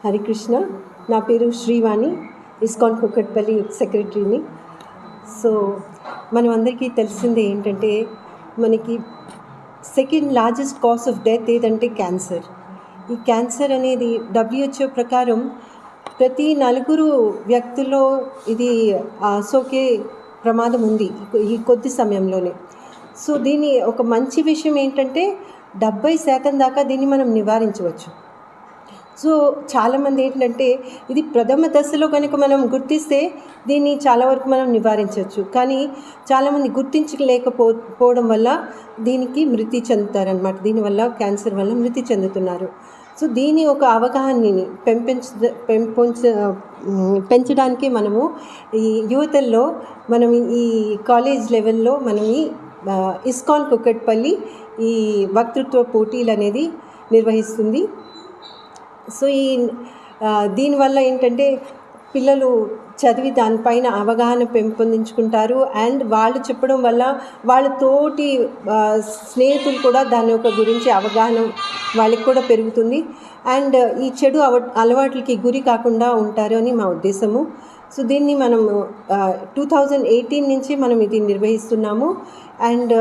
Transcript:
హరికృష్ణ, నా పేరు శ్రీవాణి, ఇస్కాన్ కుకట్పల్లి సెక్రటరీని. సో మనం అందరికీ తెలిసిందే ఏంటంటే, మనకి second largest cause of death ఏదంటే క్యాన్సర్. ఈ క్యాన్సర్ అనేది WHO ప్రకారం ప్రతి 4 వ్యక్తుల్లో ఇది సోకే ప్రమాదం ఉంది ఈ కొద్ది సమయంలోనే. సో దీని ఒక మంచి విషయం ఏంటంటే 70% దాకా దీన్ని మనం నివారించవచ్చు. సో చాలామంది ఏంటంటే, ఇది ప్రథమ దశలో కనుక మనం గుర్తిస్తే దీన్ని చాలా వరకు మనం నివారించవచ్చు. కానీ చాలామంది గుర్తించలేకపోవడం వల్ల దీనికి మృతి చెందుతారనమాట. దీనివల్ల క్యాన్సర్ వల్ల మృతి చెందుతున్నారు. సో దీని ఒక అవగాహనని పెంచడానికి మనము ఈ యువతల్లో మనం ఈ కాలేజ్ లెవెల్లో మనం ఈ ఇస్కాన్ కుకట్పల్లి ఈ వక్తృత్వ పోటీలు అనేది నిర్వహిస్తుంది. సో దీనివల్ల ఏంటంటే పిల్లలు చదివి దానిపైన అవగాహన పెంపొందించుకుంటారు. అండ్ వాళ్ళు చెప్పడం వల్ల వాళ్ళ తోటి స్నేహితులు కూడా దాని యొక్క గురించి అవగాహన వాళ్ళకి కూడా పెరుగుతుంది. అండ్ ఈ చెడు అలవాట్లకి గురి కాకుండా ఉంటారు అని మా ఉద్దేశము. సో దీన్ని మనము 2018 నుంచి మనం ఇది నిర్వహిస్తున్నాము. అండ్